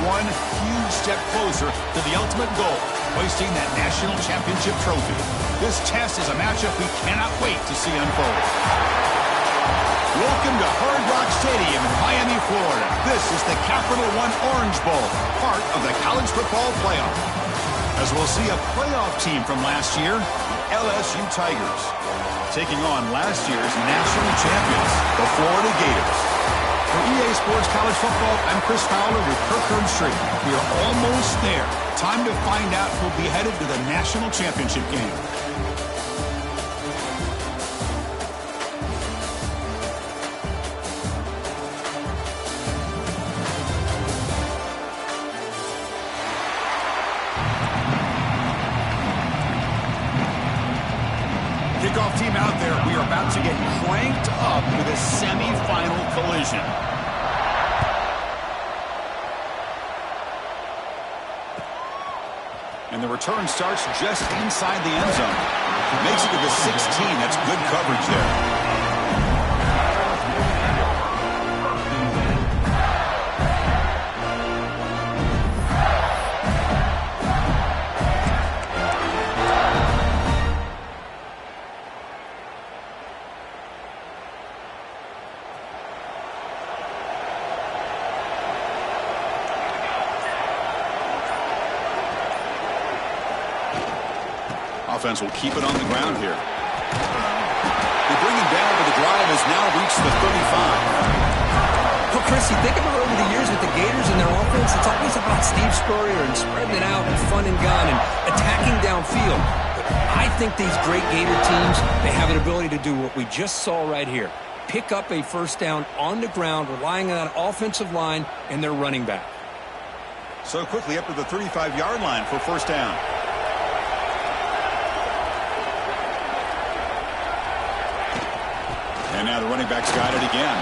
one huge step closer to the ultimate goal, hoisting that national championship trophy. This test is a matchup we cannot wait to see unfold. Welcome to Hard Rock Stadium in Miami, Florida. This is the Capital One Orange Bowl, part of the college football playoff. As we'll see a playoff team from last year, LSU Tigers, taking on last year's national champions, the Florida Gators. For EA Sports College Football, I'm Chris Fowler with Kirk Herbstreit. We are almost there. Time to find out who'll be headed to the national championship game. Kickoff team out there. We are about to get cranked up with a semifinal collision. And the return starts just inside the end zone. Makes it to the 16. That's good coverage there. Offense will keep it on the ground here. They bring him down, but the drive has now reached the 35. Well, Chris, you think about over the years with the Gators and their offense, it's always about Steve Spurrier and spreading it out and fun and gun and attacking downfield. But I think these great Gator teams, they have an ability to do what we just saw right here. Pick up a first down on the ground, relying on that offensive line and their running back. So quickly up to the 35-yard line for first down. And now the running back's got it again.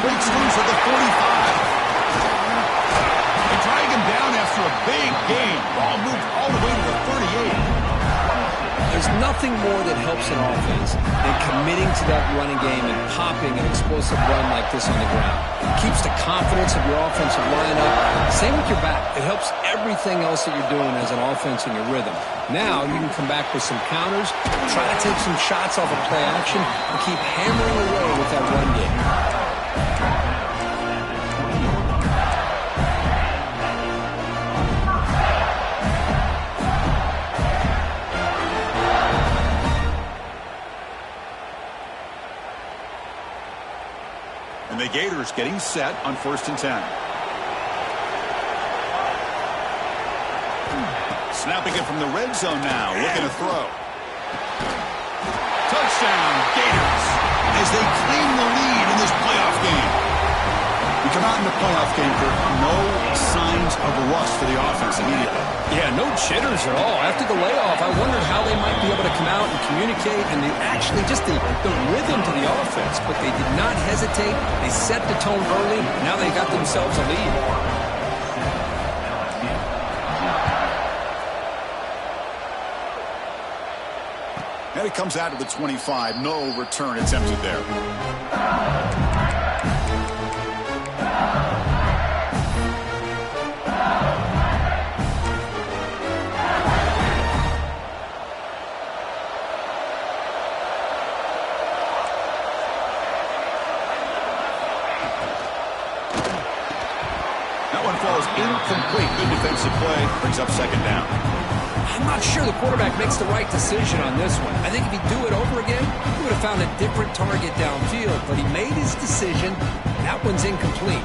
Breaks loose at the 45. They drag him down after a big gain. Ball moved all the way to the 38. There's nothing more that helps an offense than committing to that running game and popping an explosive run like this on the ground. It keeps the confidence of your offensive line up. Same with your back. It helps everything else that you're doing as an offense in your rhythm. Now you can come back with some counters, try to take some shots off of play action, and keep hammering away with that run game. And the Gators getting set on 1st and 10. Snapping it from the red zone now, looking to throw. Touchdown, Gators, as they claim the lead in this playoff game. We come out in the playoff game for no signs of rust for the offense immediately. Yeah, no jitters at all. After the layoff, I wondered how they might be able to come out and communicate and actually just the rhythm to the offense. But they did not hesitate. They set the tone early. Now they got themselves a lead. And it comes out to the 25. No return attempted there. That one falls incomplete. Good defensive play. Brings up second down. I'm not sure the quarterback makes the right decision on this one. I think if he'd do it over again, he would have found a different target downfield. But he made his decision. That one's incomplete.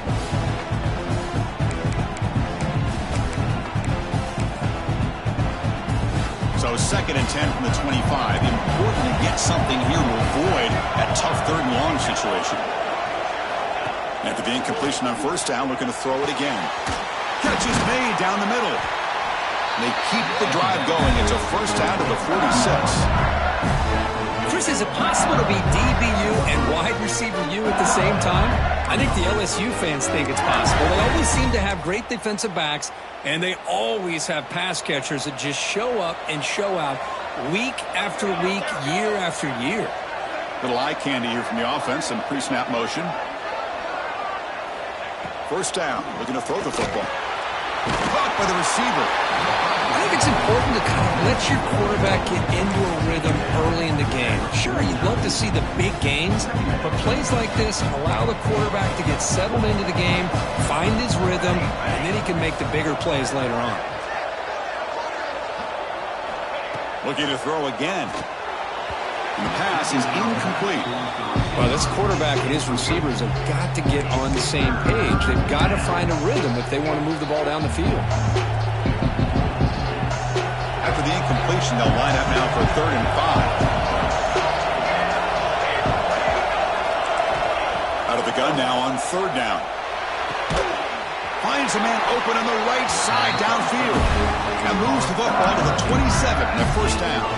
So 2nd and 10 from the 25. Important to get something here to avoid that tough 3rd and long situation. After the incompletion on 1st down, looking to throw it again. Catch is made down the middle. They keep the drive going. It's a first down to the 46. Chris, is it possible to be DBU and wide receiver U at the same time? I think the LSU fans think it's possible. They always seem to have great defensive backs, and they always have pass catchers that just show up and show out week after week, year after year. Little eye candy here from the offense and pre-snap motion. First down, looking to throw the football. Caught by the receiver. I think it's important to kind of let your quarterback get into a rhythm early in the game. Sure, you'd love to see the big gains, but plays like this allow the quarterback to get settled into the game, find his rhythm, and then he can make the bigger plays later on. Looking to throw again. And the pass is incomplete. Well, this quarterback and his receivers have got to get on the same page. They've got to find a rhythm if they want to move the ball down the field. After the incompletion, they'll line up now for 3rd and 5. Out of the gun now on 3rd down. Finds a man open on the right side downfield. And moves the football to the 27 and a 1st down.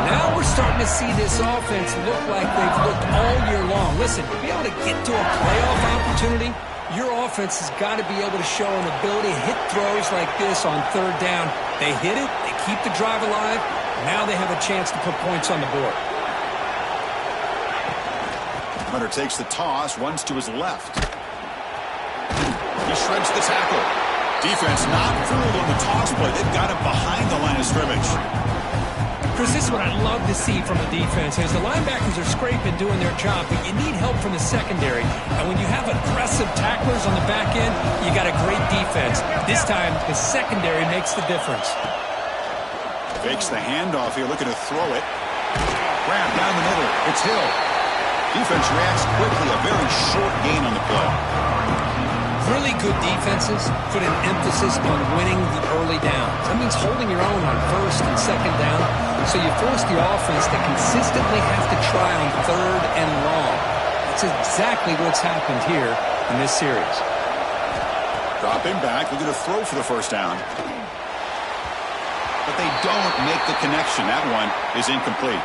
Now we're starting to see this offense look like they've looked all year long. Listen, to be able to get to a playoff opportunity, your offense has got to be able to show an ability to hit throws like this on 3rd down. They hit it, they keep the drive alive, now they have a chance to put points on the board. Hunter takes the toss, runs to his left. He shreds the tackle. Defense not fooled on the toss play. They've got him behind the line of scrimmage. Chris, this is what I love to see from the defense. As the linebackers are scraping, doing their job, but you need help from the secondary. And when you have aggressive tacklers on the back end, you got a great defense. This time, the secondary makes the difference. Fakes the handoff here, looking to throw it. Grab down the middle. It's Hill. Defense reacts quickly. A very short gain on the play. Really good defenses put an emphasis on winning the early downs. That means holding your own on 1st and 2nd down. So you force the offense to consistently have to try on 3rd and long. That's exactly what's happened here in this series. Dropping back, looking to throw for the 1st down. But they don't make the connection. That one is incomplete.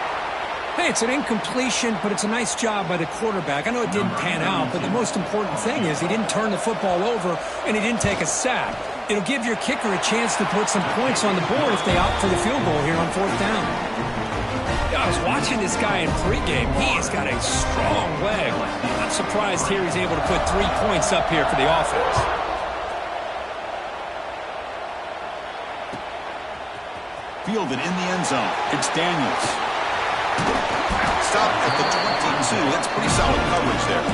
Hey, it's an incompletion, but it's a nice job by the quarterback. I know it didn't pan out, but the most important thing is he didn't turn the football over and he didn't take a sack. It'll give your kicker a chance to put some points on the board if they opt for the field goal here on 4th down. Yeah, I was watching this guy in pregame. He has got a strong leg. Not surprised here he's able to put 3 points up here for the offense. Fielded in the end zone. It's Daniels. Stop at the 22. That's pretty solid coverage there.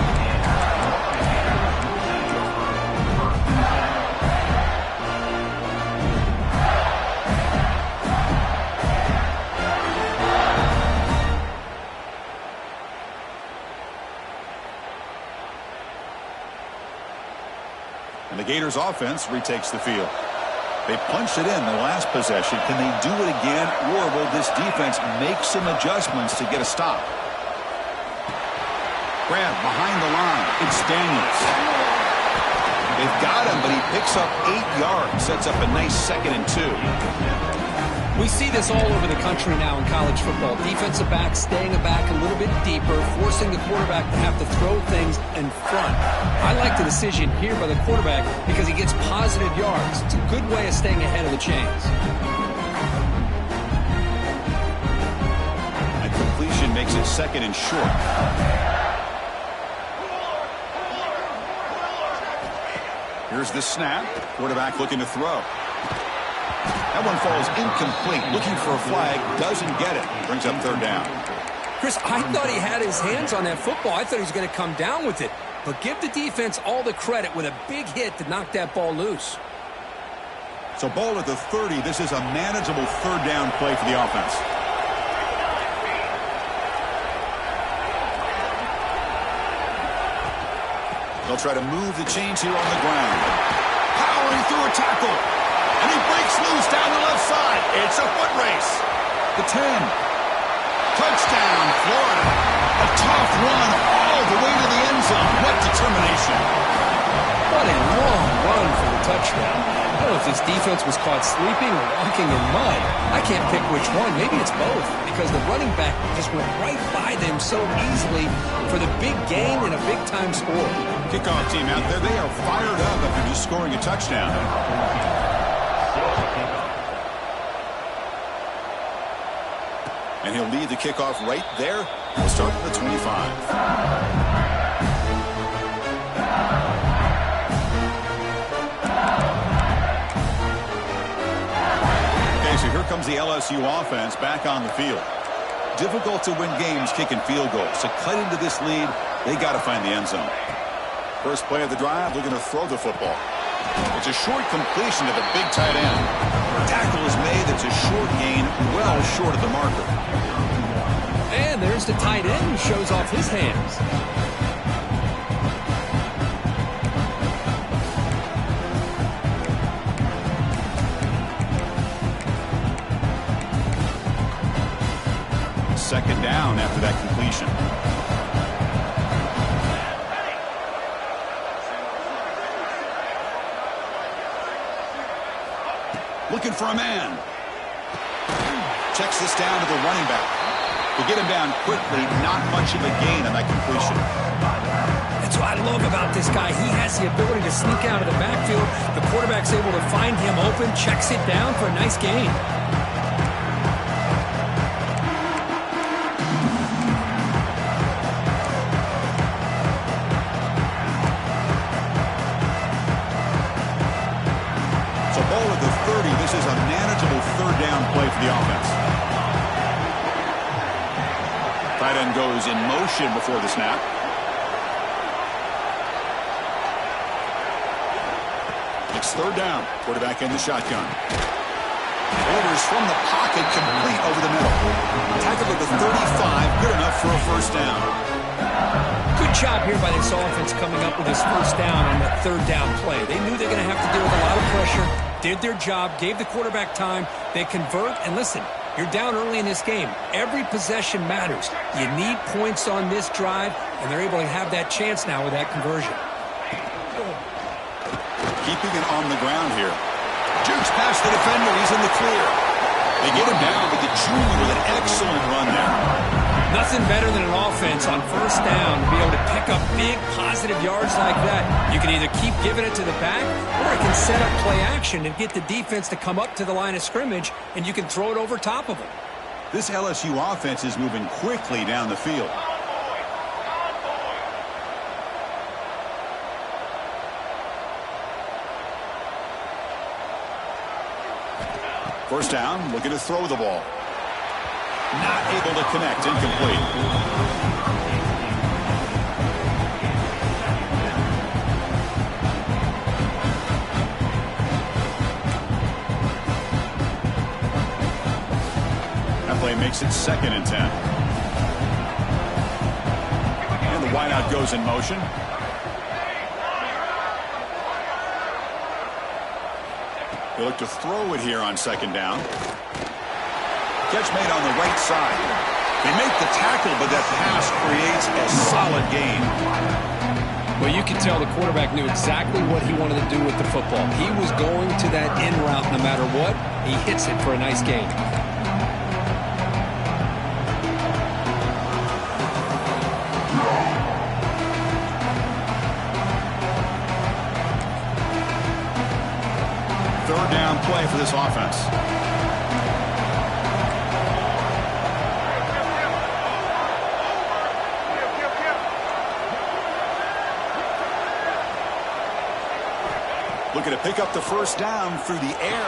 And the Gators offense retakes the field. They punched it in the last possession. Can they do it again, or will this defense make some adjustments to get a stop? Grab behind the line. It's Daniels. They've got him, but he picks up 8 yards. Sets up a nice 2nd and 2. We see this all over the country now in college football. Defensive backs staying back a little bit deeper, forcing the quarterback to have to throw things in front. I like the decision here by the quarterback because he gets positive yards. It's a good way of staying ahead of the chains. A completion makes it 2nd and short. Here's the snap. Quarterback looking to throw. That one falls incomplete. Looking for a flag. Doesn't get it. Brings up 3rd down. Chris, I thought he had his hands on that football. I thought he was going to come down with it. But give the defense all the credit with a big hit to knock that ball loose. So ball at the 30. This is a manageable 3rd down play for the offense. They'll try to move the chains here on the ground. Powering through a tackle. And he breaks loose down the left side. It's a foot race. The 10. Touchdown, Florida. A tough run all the way to the end zone. What determination. What a long run for the touchdown. I don't know if this defense was caught sleeping or walking in mud. I can't pick which one. Maybe it's both because the running back just went right by them so easily for the big gain and a big-time score. Kickoff team out there, they are fired up after just scoring a touchdown. And he'll lead the kickoff right there. We'll start at the 25. comes the LSU offense back on the field. Difficult to win games kicking field goals. To cut into this lead, they got to find the end zone. First play of the drive, looking to throw the football. It's a short completion to the big tight end. Tackle is made. It's a short gain, well short of the marker. And there's the tight end who shows off his hands. Second down after that completion. Looking for a man. Checks this down to the running back. To get him down quickly, not much of a gain on that completion. That's what I love about this guy. He has the ability to sneak out of the backfield. The quarterback's able to find him open, checks it down for a nice gain. This is a manageable third down play for the offense. Tight end goes in motion before the snap. It's third down. Quarterback in the shotgun. Orders from the pocket, complete over the middle. Tackle at the 35, good enough for a first down. Good job here by this offense coming up with this first down on that third down play. They knew they're going to have to deal with a lot of pressure. Did their job, gave the quarterback time, they convert, and listen, you're down early in this game. Every possession matters. You need points on this drive, and they're able to have that chance now with that conversion. Keeping it on the ground here. Jukes past the defender, he's in the clear. They get him down, but the junior with an excellent run there. Nothing better than an offense on first down to be able to pick up big positive yards like that. You can either keep giving it to the back, or it can set up play action and get the defense to come up to the line of scrimmage, and you can throw it over top of them. This LSU offense is moving quickly down the field. First down, looking to throw the ball. Not able to connect, incomplete. That play makes it 2nd and 10. And the wideout goes in motion. They look to throw it here on 2nd down. Catch made on the right side. They make the tackle, but that pass creates a solid gain. Well, you can tell the quarterback knew exactly what he wanted to do with the football. He was going to that in route no matter what. He hits it for a nice gain. Third down play for this offense. Looking to pick up the first down through the air.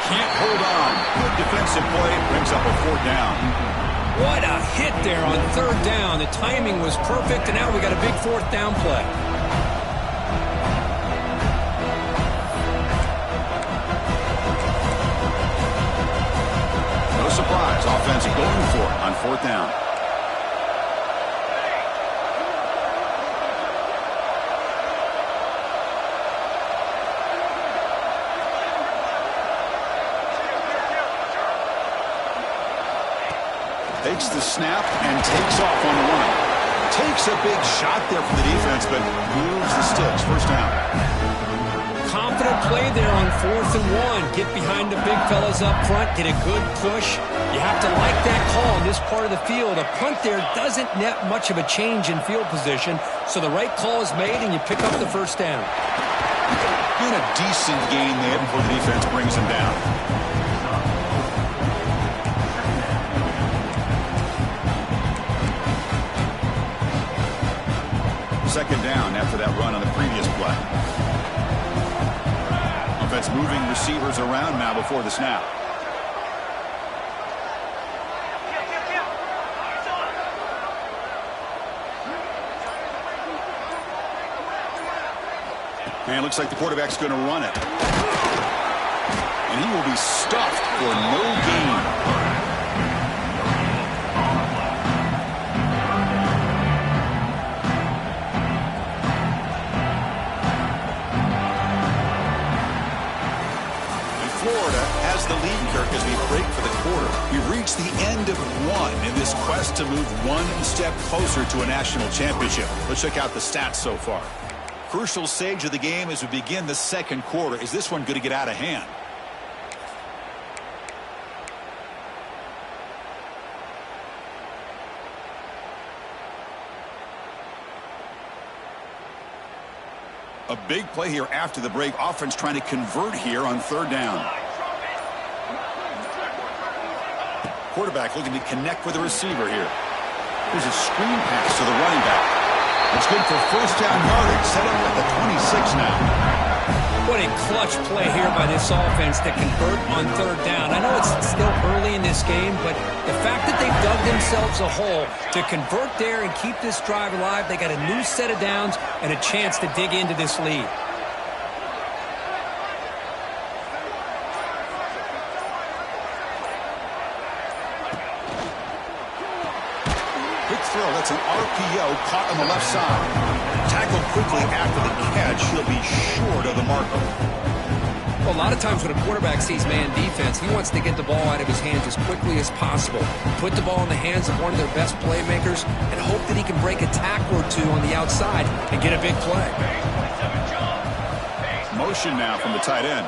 Can't hold on. Good defensive play. Brings up a 4th down. What a hit there on 3rd down. The timing was perfect, and now we got a big 4th down play. No surprise. Offense going for it on 4th down. Takes the snap and takes off on the run. Takes a big shot there from the defense, but moves the sticks. First down. Confident play there on 4th and 1. Get behind the big fellas up front. Get a good push. You have to like that call in this part of the field. A punt there doesn't net much of a change in field position, so the right call is made, and you pick up the first down. Doing a decent gain there before the defense brings him down. Second down after that run on the previous play. Offense moving receivers around now before the snap. And it looks like the quarterback's going to run it. And he will be stuffed for no gain. Florida has the lead, Kirk, as we break for the quarter. We've reached the end of one in this quest to move one step closer to a national championship. Let's check out the stats so far. Crucial stage of the game as we begin the second quarter. Is this one going to get out of hand? A big play here after the break. Offense trying to convert here on third down. Quarterback looking to connect with the receiver here. Here's a screen pass to the running back. It's good for first down yardage. Set up at the 26 now. What a clutch play here by this offense to convert on third down. I know it's still early in this game, but the fact that they've dug themselves a hole to convert there and keep this drive alive, they got a new set of downs and a chance to dig into this lead. Quick throw. That's an RPO caught on the left side. Tackled quickly after the catch. He'll be short of the marker. Well, a lot of times when a quarterback sees man defense, he wants to get the ball out of his hands as quickly as possible. Put the ball in the hands of one of their best playmakers and hope that he can break a tackle or two on the outside and get a big play. Motion now from the tight end.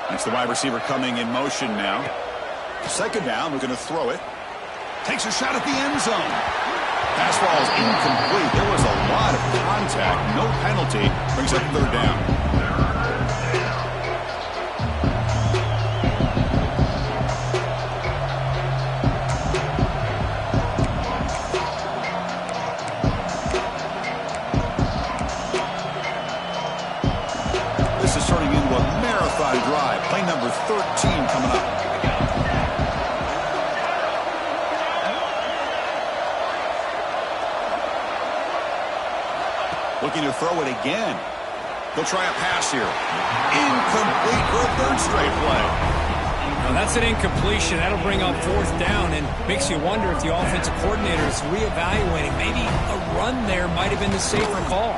That's the wide receiver coming in motion now. Second down, we're going to throw it. Takes a shot at the end zone. Pass ball is incomplete. There was a lot of contact. No penalty. Brings up third down. This is turning into a marathon drive. Play number 13 coming up. Looking to throw it again. They'll try a pass here. Incomplete for a third straight play. Now that's an incompletion. That'll bring up fourth down and makes you wonder if the offensive coordinator is reevaluating. Maybe a run there might have been the safer call.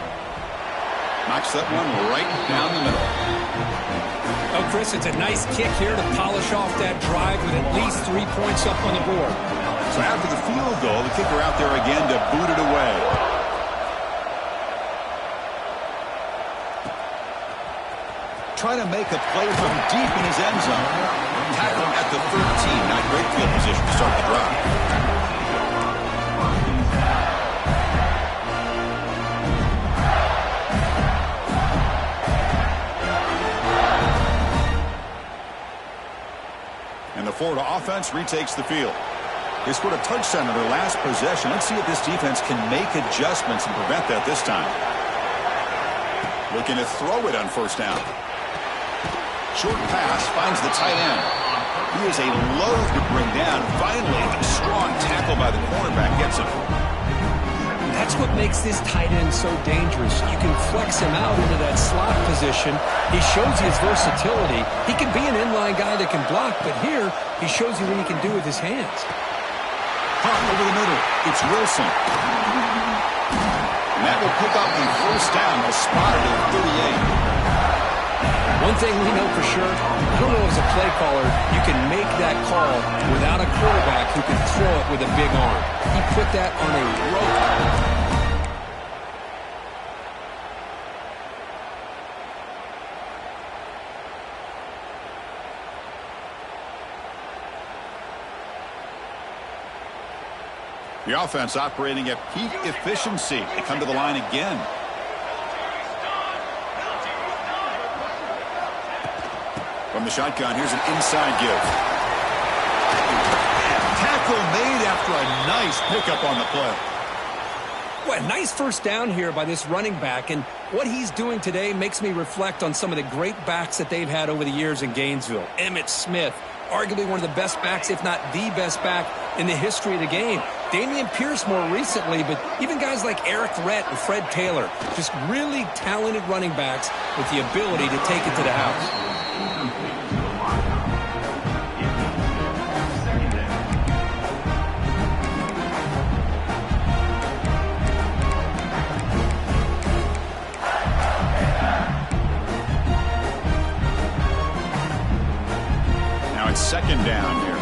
Knocks that one right down the middle. Oh, Chris, it's a nice kick here to polish off that drive with at least 3 points up on the board. So after the field goal, the kicker out there again to boot it away. Trying to make a play from deep in his end zone. Tackle him at the 13. Not great field position to start the drive. And the Florida offense retakes the field. They scored a touchdown on their last possession. Let's see if this defense can make adjustments and prevent that this time. Looking to throw it on first down. Short pass finds the tight end. He is a load to bring down. Finally, a strong tackle by the cornerback gets him. That's what makes this tight end so dangerous. You can flex him out into that slot position. He shows you his versatility. He can be an inline guy that can block, but here he shows you what he can do with his hands. Caught over the middle. It's Wilson. And that will pick up the first down. A spotted at 38. One thing we know for sure, I don't know as a play caller, you can make that call without a quarterback who can throw it with a big arm. He put that on a rope. The offense operating at peak efficiency. They come to the line again. From the shotgun, here's an inside give. Tackle made after a nice pickup on the play. Well, nice first down here by this running back, and what he's doing today makes me reflect on some of the great backs that they've had over the years in Gainesville. Emmitt Smith, arguably one of the best backs, if not the best back in the history of the game. Damian Pierce more recently, but even guys like Eric Rhett and Fred Taylor, just really talented running backs with the ability to take it to the house. Second down here.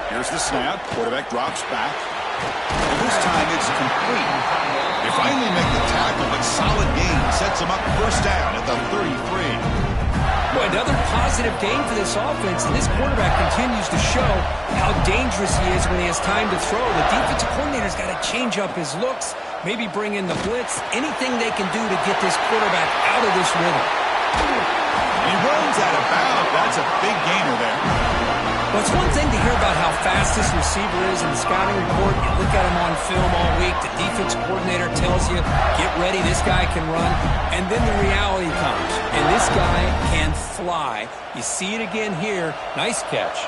Here's the snap. Quarterback drops back. And this time it's complete. They finally make the tackle, but solid gain sets them up first down at the 33. Boy, another positive game for this offense, and this quarterback continues to show how dangerous he is when he has time to throw. The defensive coordinator's got to change up his looks, maybe bring in the blitz, anything they can do to get this quarterback out of this rhythm. He runs out of bounds. That's a big gainer there. Well, it's one thing to hear about how fast this receiver is in the scouting report. You look at him on film all week. The defense coordinator tells you, get ready, this guy can run. And then the reality comes, and this guy can fly. You see it again here. Nice catch.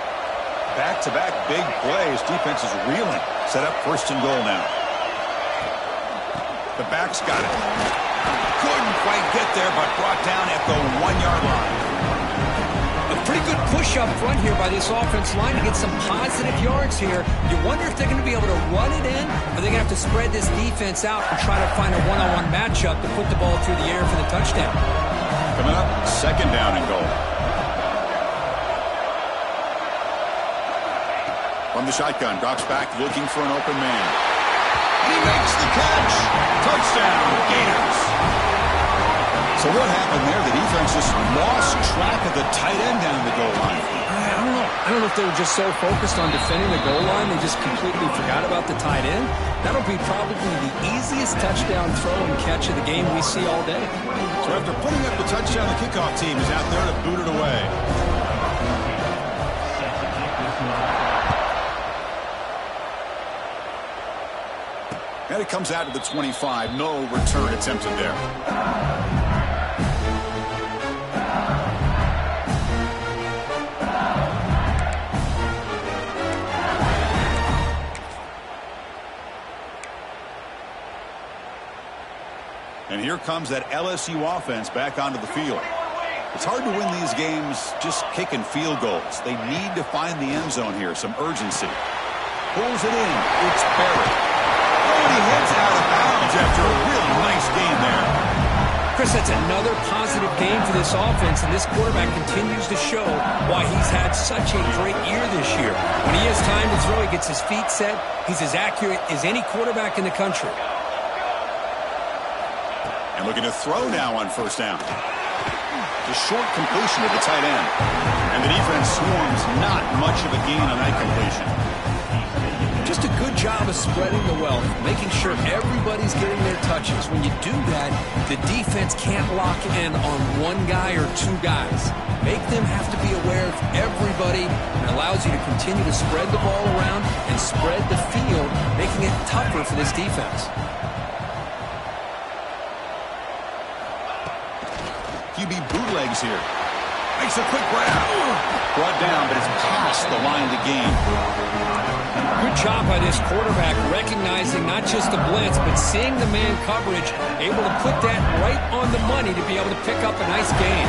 Back-to-back big plays. Defense is reeling. Set up first and goal now. The back's got it. Couldn't quite get there, but brought down at the 1-yard line. A pretty good push up front here by this offense line to get some positive yards here. You wonder if they're going to be able to run it in, or they're going to have to spread this defense out and try to find a one-on-one matchup to put the ball through the air for the touchdown. Coming up, second down and goal. From the shotgun, drops back looking for an open man. He makes the catch. Touchdown, Gators. So what happened there? The defense just lost track of the tight end down the goal line. I don't know if they were just so focused on defending the goal line, they just completely forgot about the tight end. That'll be probably the easiest touchdown throw and catch of the game we see all day. So after putting up the touchdown, the kickoff team is out there to boot it away. And it comes out to the 25. No return attempted there. And here comes that LSU offense back onto the field. It's hard to win these games just kicking field goals. They need to find the end zone here, some urgency. Pulls it in. It's Barrett. Oh, and he heads out of bounds after a really nice game there. Chris, that's another positive game for this offense, and this quarterback continues to show why he's had such a great year this year. When he has time to throw, he gets his feet set. He's as accurate as any quarterback in the country. And looking to throw now on first down. The short completion to the tight end. And the defense swarms, not much of a gain on that completion. Just a good job of spreading the wealth, making sure everybody's getting their touches. When you do that, the defense can't lock in on one guy or two guys. Make them have to be aware of everybody, and allows you to continue to spread the ball around and spread the field, making it tougher for this defense. QB bootlegs here. Makes a quick grab. Brought down, but it's past the line of the game. Good job by this quarterback recognizing not just the blitz, but seeing the man coverage, able to put that right on the money to be able to pick up a nice gain.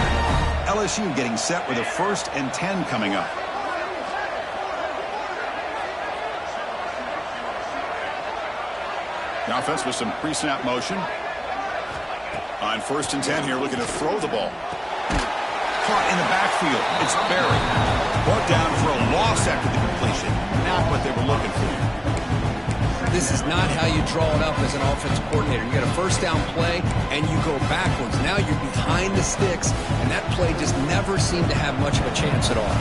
LSU getting set with a 1st and 10 coming up. The offense with some pre-snap motion. On 1st and 10 here, looking to throw the ball. Caught in the backfield. It's Barry. Brought down for a loss after the completion. Not what they were looking for. This is not how you draw it up as an offensive coordinator. You got a first down play, and you go backwards. Now you're behind the sticks, and that play just never seemed to have much of a chance at all.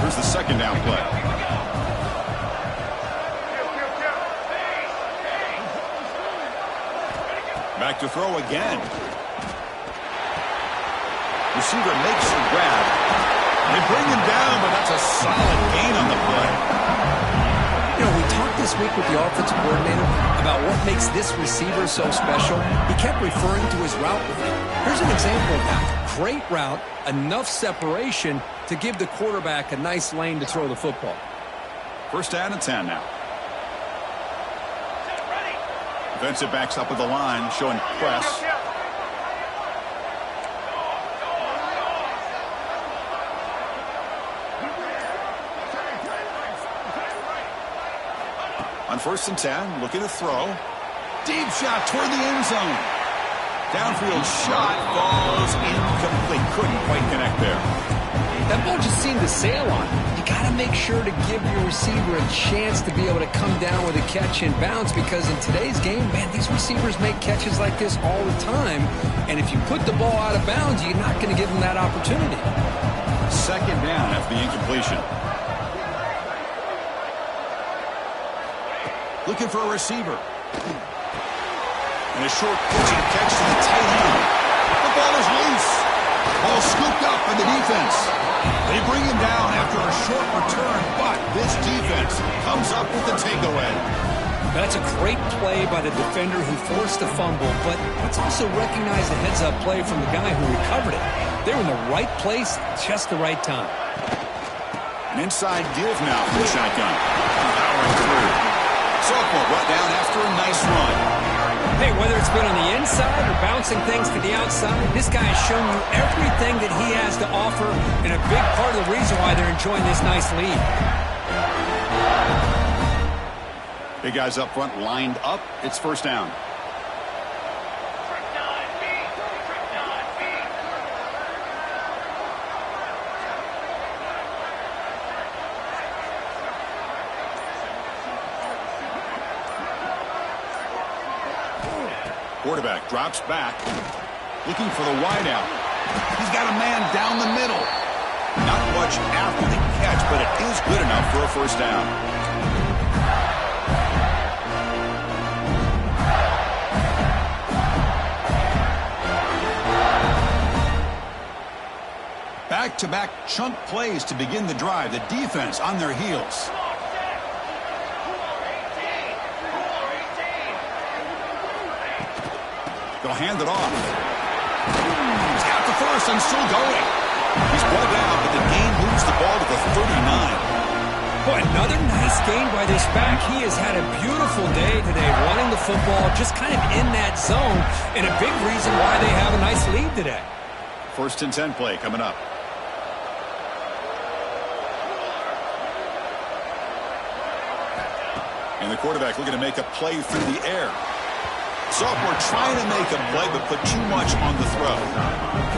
Here's the second down play. Back to throw again. Receiver makes the grab. They bring him down, but that's a solid gain on the play. You know, we talked this this week with the offensive coordinator about what makes this receiver so special, he kept referring to his route with him. Here's an example of that. Great route, enough separation to give the quarterback a nice lane to throw the football. First down and 10 now. Defensive backs up with the line, showing press. On first and 10, looking to throw. Deep shot toward the end zone. Downfield shot falls incomplete. Couldn't quite connect there. That ball just seemed to sail on. You got to make sure to give your receiver a chance to be able to come down with a catch and bounce, because in today's game, man, these receivers make catches like this all the time. And if you put the ball out of bounds, you're not going to give them that opportunity. Second down after the incompletion. Looking for a receiver. And a short pitching catch to the tight end. The ball is loose. Ball scooped up by the defense. They bring him down after a short return, but this defense comes up with the takeaway. That's a great play by the defender who forced the fumble, but let's also recognize the heads-up play from the guy who recovered it. They were in the right place, just the right time. An inside give now from the shotgun. Powering through. Sophomore brought down after a nice run. Hey, whether it's been on the inside or bouncing things to the outside, this guy has shown you everything that he has to offer, and a big part of the reason why they're enjoying this nice lead. Big guys up front lined up. It's first down. Quarterback drops back, looking for the wideout. He's got a man down the middle. Not much after the catch, but it is good enough for a first down. Back-to-back chunk plays to begin the drive. The defense on their heels. They'll hand it off. He's got the first and still going. He's brought down, but the gain moves the ball to the 39. Boy, another nice gain by this back. He has had a beautiful day today running the football, just kind of in that zone, and a big reason why they have a nice lead today. First and 10 play coming up. And the quarterback looking to make a play through the air. Sophomore trying to make a play, but put too much on the throw.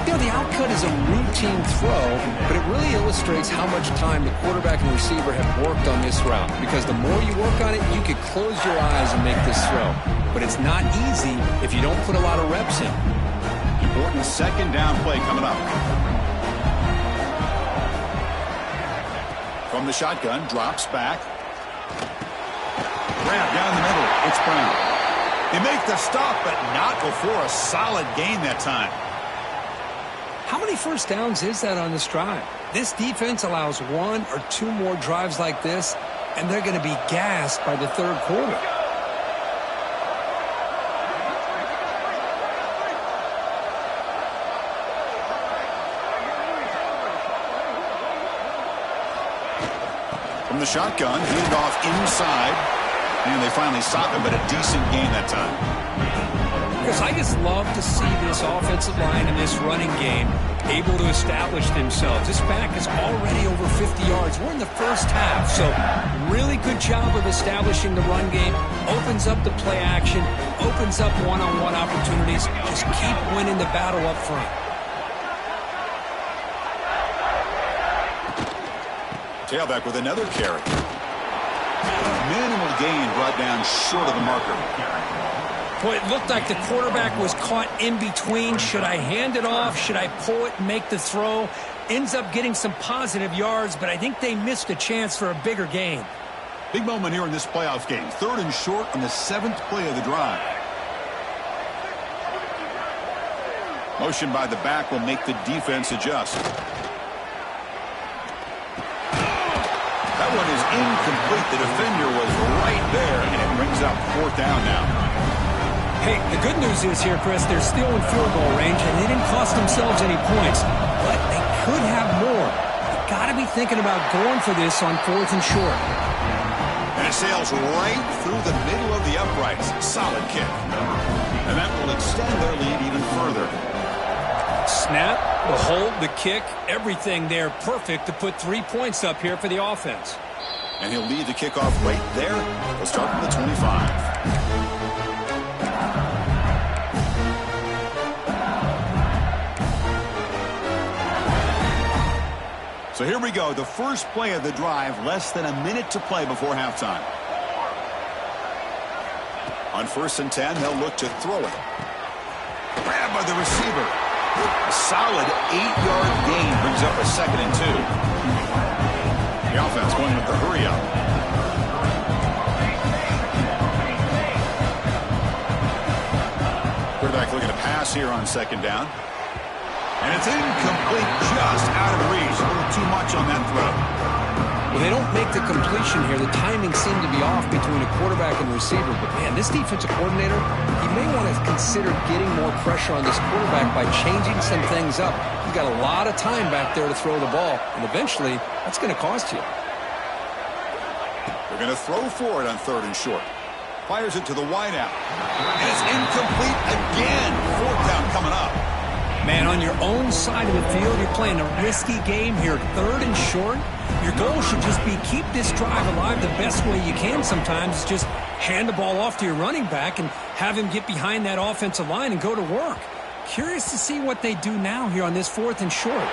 You know, the outcut is a routine throw, but it really illustrates how much time the quarterback and receiver have worked on this route. Because the more you work on it, you could close your eyes and make this throw. But it's not easy if you don't put a lot of reps in. Important second down play coming up. From the shotgun, drops back. Grab down the middle. It's Brown. They make the stop, but not before a solid gain that time. How many first downs is that on this drive? This defense allows one or two more drives like this, and they're going to be gassed by the third quarter. From the shotgun, hand off inside. And they finally stop him, but a decent gain that time. Because I just love to see this offensive line and this running game able to establish themselves. This back is already over 50 yards. We're in the first half, so really good job of establishing the run game. Opens up the play action, opens up one-on-one opportunities. Just keep winning the battle up front. Tailback with another carry. Minimal gain brought down short of the marker. Boy, it looked like the quarterback was caught in between. Should I hand it off? Should I pull it and make the throw? Ends up getting some positive yards, but I think they missed a chance for a bigger gain. Big moment here in this playoff game. Third and short on the 7th play of the drive. Motion by the back will make the defense adjust. That one is incomplete. The defender was right there, and it brings up 4th down now. Hey, the good news is here, Chris, they're still in field goal range, and they didn't cost themselves any points. But they could have more. They've got to be thinking about going for this on 4th and short. And it sails right through the middle of the uprights. Solid kick. And that will extend their lead even further. Snap, the hold, the kick, everything there perfect to put 3 points up here for the offense. And he'll lead the kickoff right there. He'll start from the 25. So here we go, the first play of the drive, less than a minute to play before halftime. On 1st and 10, they'll look to throw it. Grab by the receiver. A solid 8-yard gain brings up a 2nd and 2. The offense going with the hurry up. Quarterback looking to pass here on 2nd down. And it's incomplete, just out of reach. A little too much on that throw. Well, they don't make the completion here. The timing seemed to be off between a quarterback and receiver. But, man, this defensive coordinator, he may want to consider getting more pressure on this quarterback by changing some things up. He's got a lot of time back there to throw the ball. And eventually, that's going to cost you. They're going to throw for it on 3rd and short. Fires it to the wideout. And it's incomplete again. 4th down coming up. Man, on your own side of the field, you're playing a risky game here. 3rd and short. Your goal should just be keep this drive alive the best way you can sometimes. Is just hand the ball off to your running back and have him get behind that offensive line and go to work. Curious to see what they do now here on this 4th and short.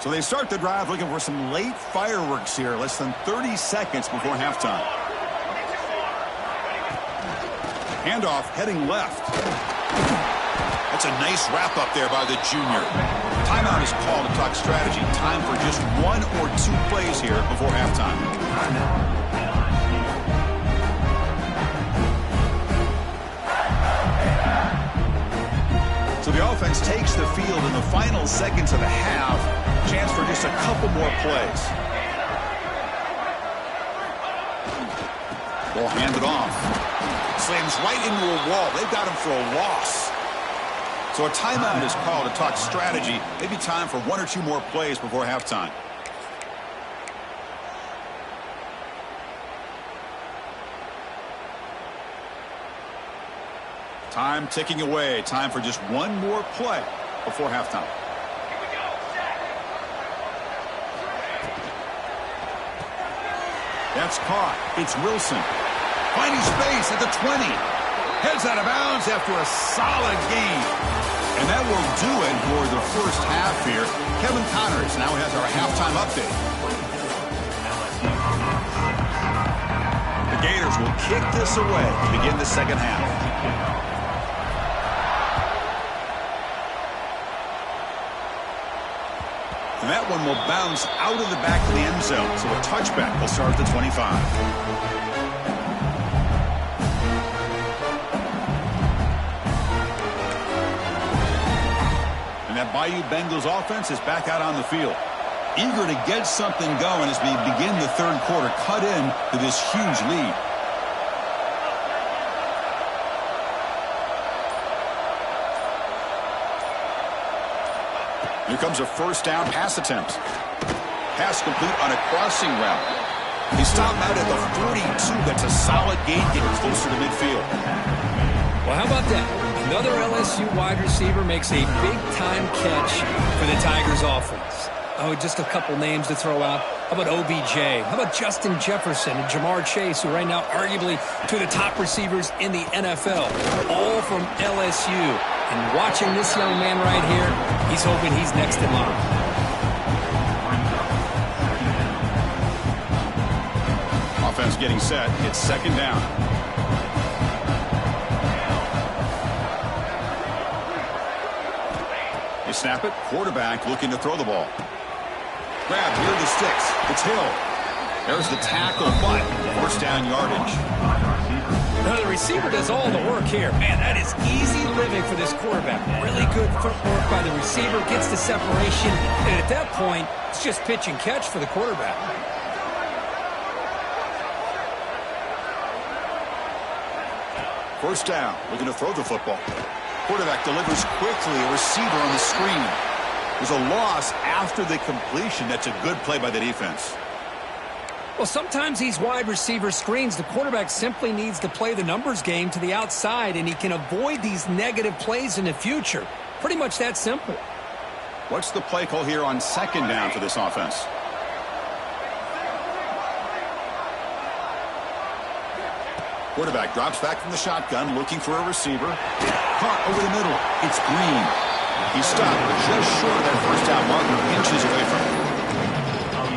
So they start the drive looking for some late fireworks here, less than 30 seconds before halftime. Handoff heading left. That's a nice wrap up there by the junior. Timeout is called to talk strategy. Time for just 1 or 2 plays here before halftime. So the offense takes the field in the final seconds of the half. Chance for just a couple more plays. Ball handed off. Slams right into a wall. They've got him for a loss. So a timeout is called to talk strategy. Maybe time for 1 or 2 more plays before halftime. Time ticking away. Time for just 1 more play before halftime. That's caught. It's Wilson. Finding space at the 20. Heads out of bounds after a solid gain. And that will do it for the first half here. Kevin Connors now has our halftime update. The Gators will kick this away to begin the second half. And that one will bounce out of the back of the end zone. So a touchback will start at the 25. And that Bayou Bengals offense is back out on the field. Eager to get something going as we begin the third quarter. Cut in to this huge lead. Here comes a first down pass attempt. Pass complete on a crossing route. He stopped out at the 42. That's a solid gain, getting closer to midfield. Well, how about that? Another LSU wide receiver makes a big-time catch for the Tigers offense. Oh, just a couple names to throw out. How about OBJ? How about Justin Jefferson and Jamar Chase, who right now arguably two of the top receivers in the NFL, all from LSU. And watching this young man right here, he's hoping he's next in line. Offense getting set. It's second down. They snap it. Quarterback looking to throw the ball. Grab near the sticks. It's Hill. There's the tackle, but first down yardage. Now the receiver does all the work here. Man, that is easy living for this quarterback. Really good footwork by the receiver, gets the separation, and at that point, it's just pitch and catch for the quarterback. First down, looking to throw the football. Quarterback delivers quickly, a receiver on the screen. There's a loss after the completion. That's a good play by the defense. Well, sometimes these wide receiver screens, the quarterback simply needs to play the numbers game to the outside, and he can avoid these negative plays in the future. Pretty much that simple. What's the play call here on second down for this offense? Quarterback drops back from the shotgun, looking for a receiver. Caught over the middle. It's Green. He stopped just short of that first down marker, inches away from it.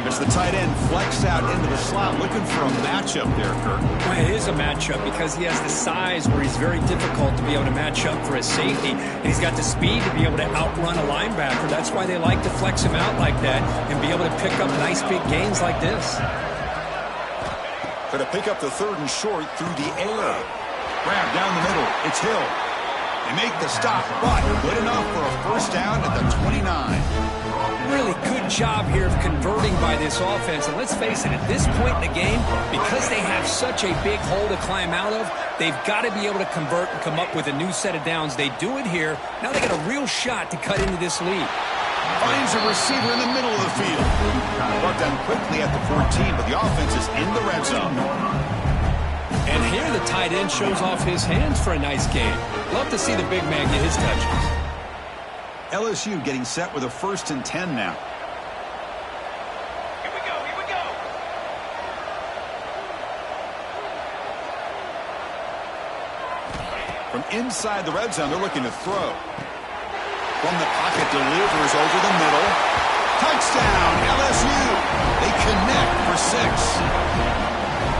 As the tight end flexed out into the slot, looking for a matchup there, Kirk. Well, it is a matchup because he has the size where he's very difficult to be able to match up for his safety, and he's got the speed to be able to outrun a linebacker. That's why they like to flex him out like that and be able to pick up nice big gains like this. Going to pick up the third and short through the air. Grab down the middle. It's Hill. They make the stop, but good enough for a first down at the 29. Really good job here of converting by this offense. And let's face it, at this point in the game, because they have such a big hole to climb out of, they've got to be able to convert and come up with a new set of downs. They do it here. Now they got a real shot to cut into this lead. Finds a receiver in the middle of the field. Brought down quickly at the 14, but the offense is in the red zone. And here the tight end shows off his hands for a nice game. Love to see the big man get his touches. LSU getting set with a 1st and 10 now. Here we go, here we go. From inside the red zone, they're looking to throw. From the pocket, delivers over the middle. Touchdown, LSU. They connect for 6.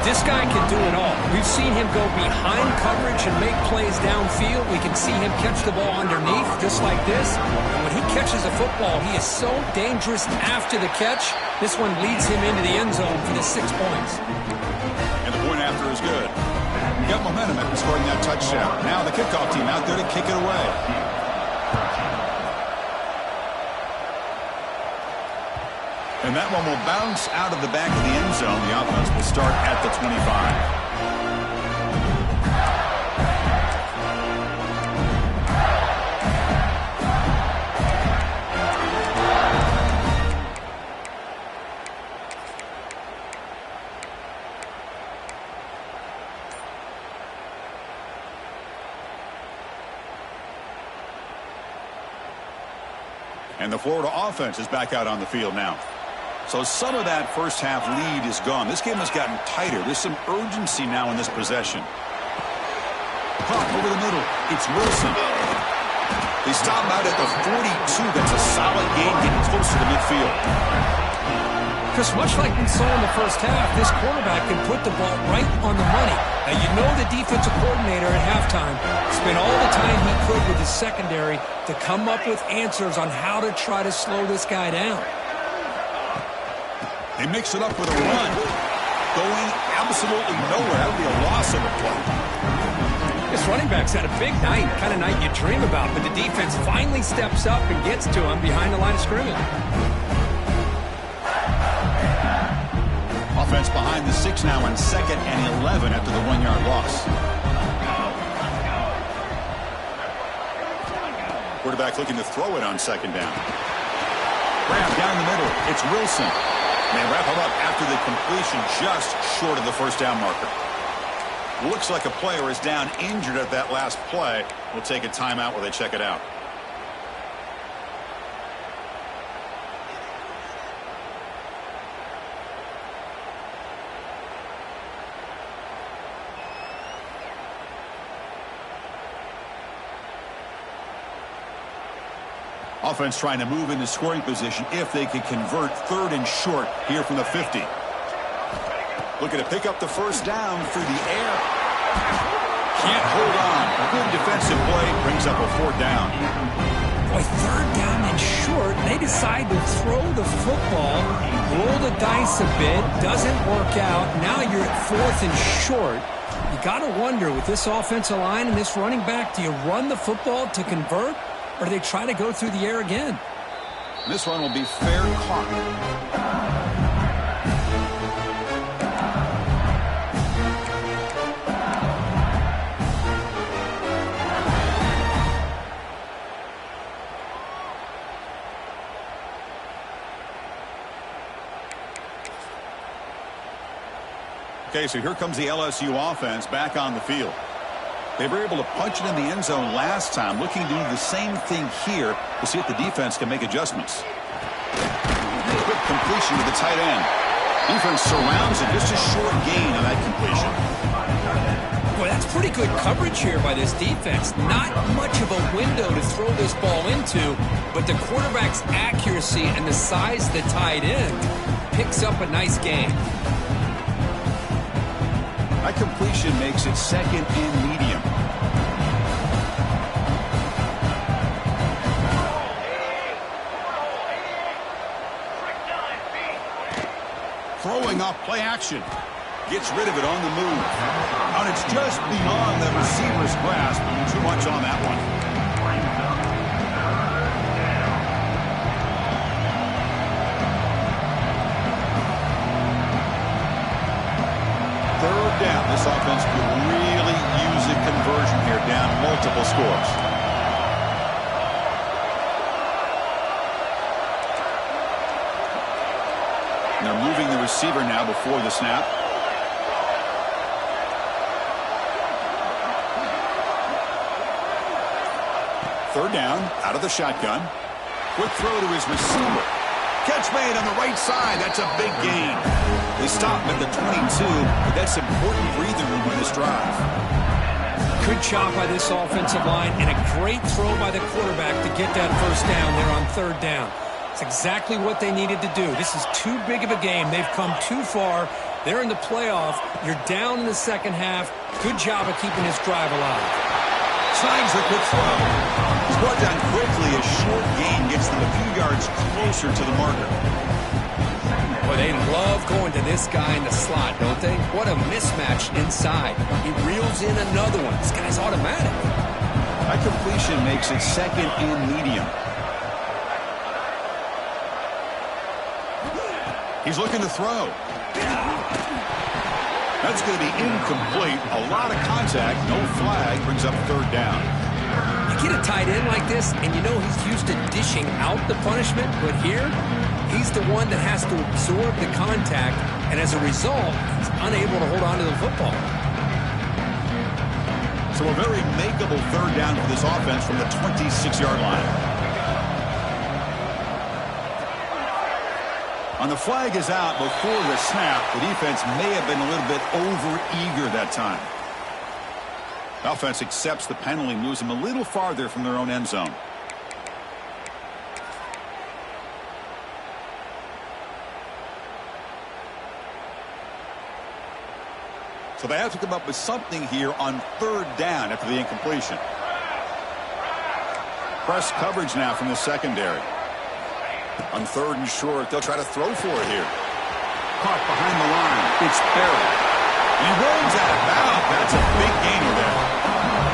This guy can do it all. We've seen him go behind coverage and make plays downfield. We can see him catch the ball underneath just like this. And when he catches a football, he is so dangerous after the catch. This one leads him into the end zone for the 6 points. And the point after is good. You got momentum after scoring that touchdown. Now the kickoff team out there to kick it away. And that one will bounce out of the back of the end zone. The offense will start at the 25. And the Florida offense is back out on the field now. So some of that first half lead is gone. This game has gotten tighter. There's some urgency now in this possession. Caught over the middle. It's Wilson. They stop out at the 42. That's a solid gain getting closer to midfield. Because much like we saw in the first half, this quarterback can put the ball right on the money. Now, you know the defensive coordinator at halftime spent all the time he could with his secondary to come up with answers on how to try to slow this guy down. They mix it up with a run. Going absolutely nowhere. That would be a loss of a play. This running back's had a big night, kind of night you dream about, but the defense finally steps up and gets to him behind the line of scrimmage. Offense behind the 6 now on 2nd and 11 after the 1-yard loss. Quarterback looking to throw it on 2nd down. Grab down the middle. It's Wilson. They wrap him up after the completion just short of the first down marker. Looks like a player is down injured at that last play. We'll take a timeout while they check it out. Offense trying to move into scoring position if they could convert 3rd and short here from the 50. Looking to pick up the first down through the air. Can't hold on. A good defensive play brings up a 4th down. Boy, third down and short. They decide to throw the football, roll the dice a bit, doesn't work out. Now you're at fourth and short. You got to wonder, with this offensive line and this running back, do you run the football to convert, or do they try to go through the air again? This one will be fair caught. Okay, so here comes the LSU offense back on the field. They were able to punch it in the end zone last time, looking to do the same thing here to see if the defense can make adjustments. Quick completion to the tight end. Defense surrounds it, just a short gain on that completion. Boy, that's pretty good coverage here by this defense. Not much of a window to throw this ball into, but the quarterback's accuracy and the size of the tight end picks up a nice gain. That completion makes it second and medium. Throwing off play action. Gets rid of it on the move. And it's just beyond the receiver's grasp. Too much on that one. Third down. This offense could really use a conversion here, down multiple scores. And they're moving the receiver now before the snap. Third down, out of the shotgun. Quick throw to his receiver. Catch made on the right side. That's a big gain. They stop at the 22, but that's important breathing room on this drive. Good job by this offensive line and a great throw by the quarterback to get that first down there on third down. It's exactly what they needed to do. This is too big of a game. They've come too far. They're in the playoff. You're down in the second half. Good job of keeping this drive alive. Signs a quick throw. He's brought down quickly. A short gain gets them a few yards closer to the marker. Boy, they love going to this guy in the slot, don't they? What a mismatch inside. He reels in another one. This guy's automatic. That completion makes it second and medium. He's looking to throw. That's going to be incomplete. A lot of contact. No flag. Brings up third down. You get a tight end like this, and you know he's used to dishing out the punishment, but here, he's the one that has to absorb the contact, and as a result, he's unable to hold on to the football. So a very makeable third down for this offense from the 26-yard line. And the flag is out before the snap. The defense may have been a little bit over-eager that time. The offense accepts the penalty, moves them a little farther from their own end zone. So they have to come up with something here on third down after the incompletion. Press coverage now from the secondary. On third and short, they'll try to throw for it here. Caught behind the line. It's Barrett. He runs out of bounds. That's a big gainer there.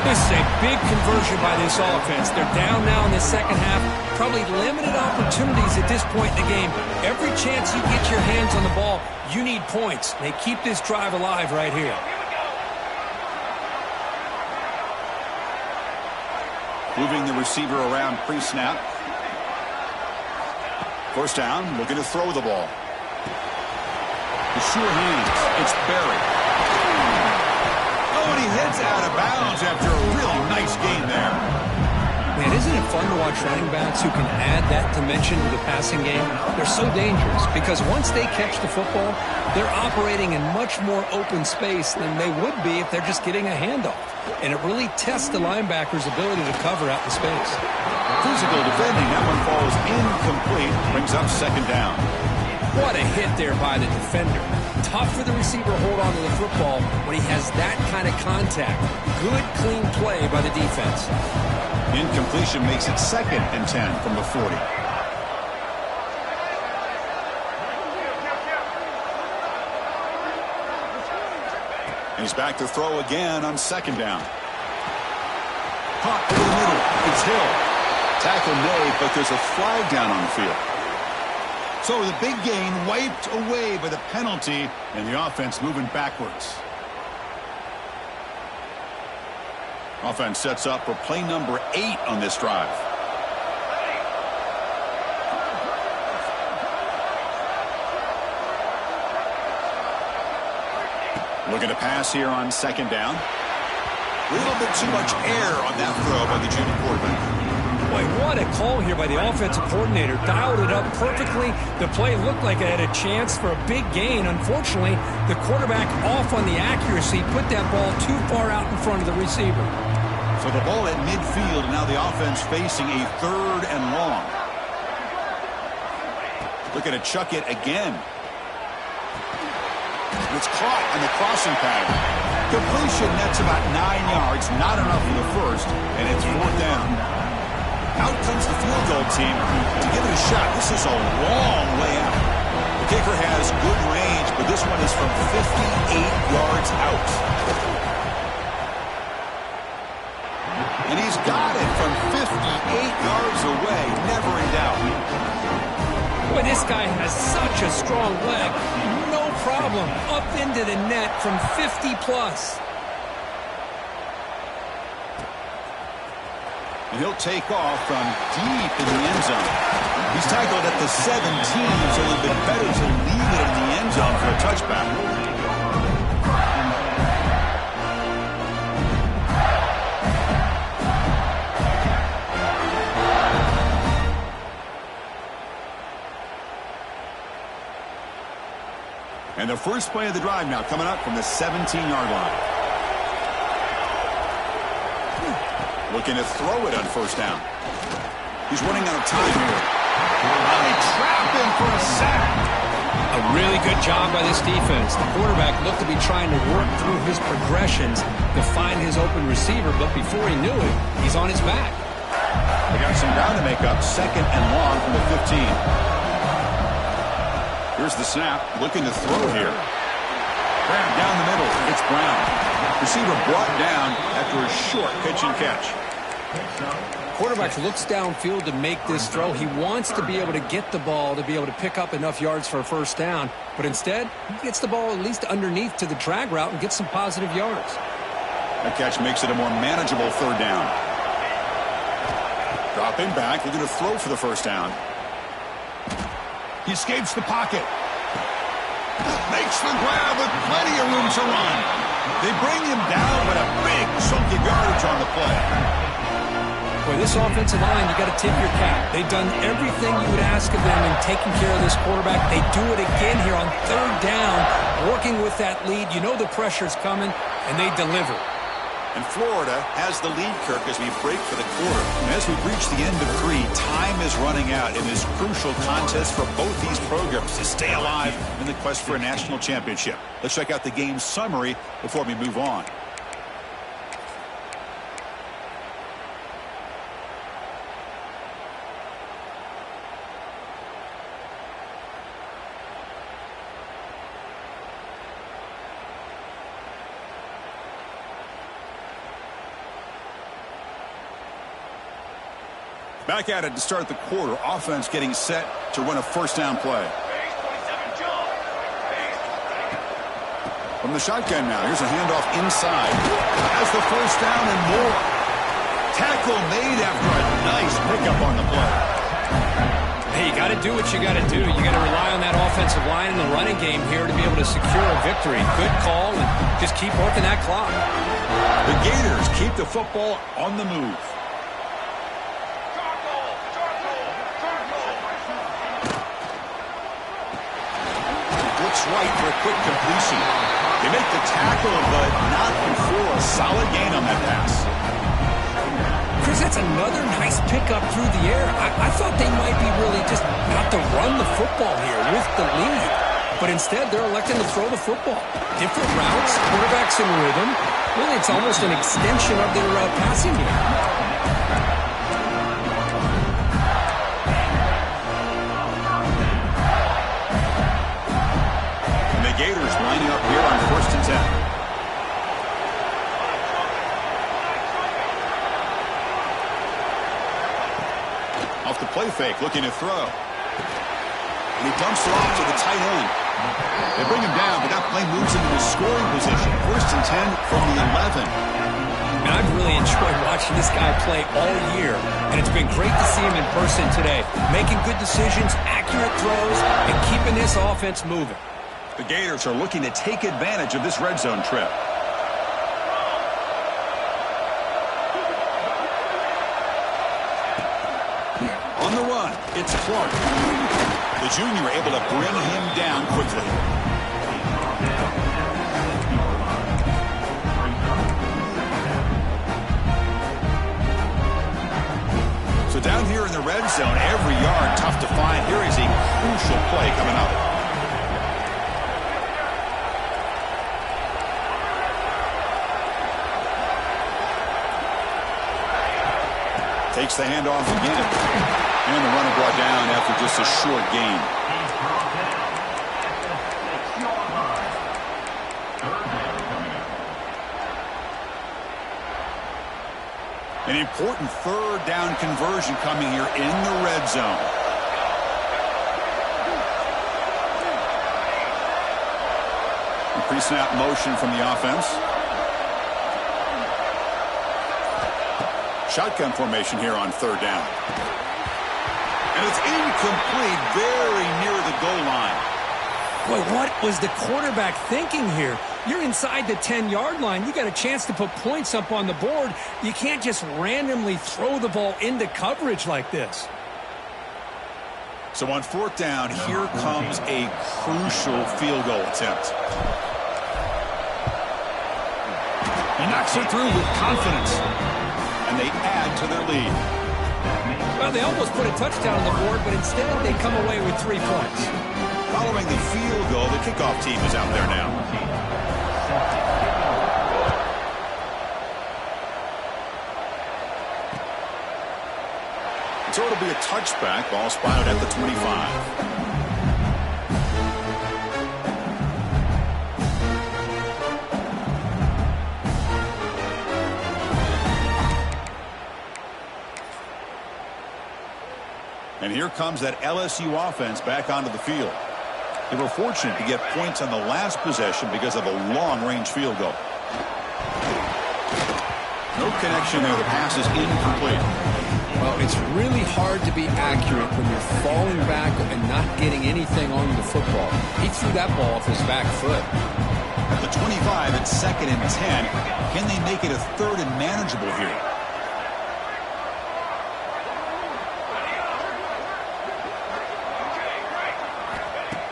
This is a big conversion by this offense. They're down now in the second half. Probably limited opportunities at this point in the game. Every chance you get your hands on the ball, you need points. They keep this drive alive right here. Moving the receiver around pre-snap. First down, looking to throw the ball. The sure hands. It's Barry. Oh, and he heads out of bounds after a really nice game there. Man, isn't it fun to watch running backs who can add that dimension to the passing game? They're so dangerous because once they catch the football, they're operating in much more open space than they would be if they're just getting a handoff. And it really tests the linebacker's ability to cover out the space. Physical defending. That one falls incomplete. Brings up second down. What a hit there by the defender. Tough for the receiver to hold on to the football when he has that kind of contact. Good, clean play by the defense. Incompletion makes it 2nd and 10 from the 40. And he's back to throw again on 2nd down. Caught over the middle. It's Hill. Tackle made, but there's a flag down on the field. So the big gain wiped away by the penalty, and the offense moving backwards. Offense sets up for play number 8 on this drive. Looking to pass here on 2nd down. A little bit too much air on that throw by the junior quarterback. Boy, what a call here by the offensive coordinator. Dialed it up perfectly. The play looked like it had a chance for a big gain. Unfortunately, the quarterback off on the accuracy, put that ball too far out in front of the receiver. So the ball at midfield, and now the offense facing a 3rd and long. Looking to chuck it again. It's caught on the crossing pattern. Completion nets about 9 yards, not enough for the first, and it's 4th down. Out comes the field goal team to give it a shot. This is a long way out. The kicker has good range, but this one is from 58 yards out. And he's got it from 58 yards away. Never in doubt. Boy, this guy has such a strong leg. No problem. Up into the net from 50 plus. And he'll take off from deep in the end zone. He's tackled at the 17, so it would have been better to leave it in the end zone for a touchback. And the first play of the drive now coming up from the 17-yard line. Looking to throw it on 1st down. He's running out of time here. They trap him for a sack. A really good job by this defense. The quarterback looked to be trying to work through his progressions to find his open receiver, but before he knew it, he's on his back. They got some ground to make up. 2nd and long from the 15. Here's the snap. Looking to throw here. Grab down the middle. It's Brown. Receiver brought down after a short pitch and catch. Quarterback looks downfield to make this throw. He wants to be able to get the ball to be able to pick up enough yards for a 1st down. But instead, he gets the ball at least underneath to the drag route and gets some positive yards. That catch makes it a more manageable 3rd down. Dropping back, looking to throw for the 1st down. He escapes the pocket. Makes the grab with plenty of room to run. They bring him down, but a big chunk of yardage on the play. Boy, this offensive line, you got to tip your cap. They've done everything you would ask of them in taking care of this quarterback. They do it again here on 3rd down, working with that lead. You know the pressure's coming, and they deliver. And Florida has the lead, Kirk, as we break for the quarter. And as we reach the end of 3, time is running out in this crucial contest for both these programs to stay alive in the quest for a national championship. Let's check out the game summary before we move on. Back at it to start the quarter. Offense getting set to run a 1st down play. From the shotgun now. Here's a handoff inside. Has the 1st down and more. Tackle made after a nice pickup on the play. Hey, you got to do what you got to do. You got to rely on that offensive line and the running game here to be able to secure a victory. Good call, and just keep working that clock. The Gators keep the football on the move. Right for a quick completion. They make the tackle, but not before a solid gain on that pass. Chris, that's another nice pickup through the air. I thought they might be really just about to run the football here with the lead. but instead they're electing to throw the football. Different routes, quarterbacks in rhythm. Really, it's almost an extension of their passing game. And the Gators lining up here on 1st and 10. Off the play fake, looking to throw. And he dumps it off to the tight end. They bring him down, but that play moves him into scoring position. 1st and 10 from the 11. And I've really enjoyed watching this guy play all year, and it's been great to see him in person today. Making good decisions, accurate throws, and keeping this offense moving. The Gators are looking to take advantage of this red zone trip. On the run, it's Clark. The junior able to bring him down quickly. So down here in the red zone, every yard tough to find. Here is a crucial play coming up. Takes the handoff again. And the runner brought down after just a short gain. An important 3rd down conversion coming here in the red zone. Pre-snap motion from the offense. Shotgun formation here on 3rd down. And it's incomplete, very near the goal line. Boy, what was the quarterback thinking here? You're inside the 10-yard line. You got a chance to put points up on the board. You can't just randomly throw the ball into coverage like this. So on 4th down, here comes a crucial field goal attempt. He knocks it through with confidence. And they add to their lead. Well, they almost put a touchdown on the board, but instead they come away with 3 points. Following the field goal, the kickoff team is out there now. So it'll be a touchback. Ball spotted at the 25. And here comes that LSU offense back onto the field. They were fortunate to get points on the last possession because of a long-range field goal. No connection there. The pass is incomplete. Well, it's really hard to be accurate when you're falling back and not getting anything on the football. He threw that ball off his back foot. At the 25, it's 2nd and 10. Can they make it a 3rd and manageable here?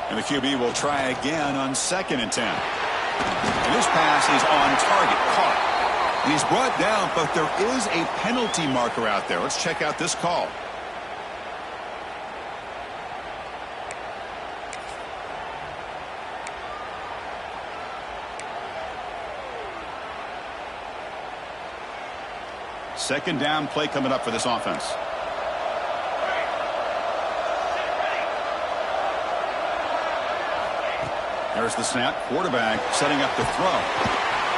And the QB will try again on 2nd and 10. And this pass is on target, caught. And he's brought down, but there is a penalty marker out there. Let's check out this call. Second down play coming up for this offense. There's the snap. Quarterback setting up the throw.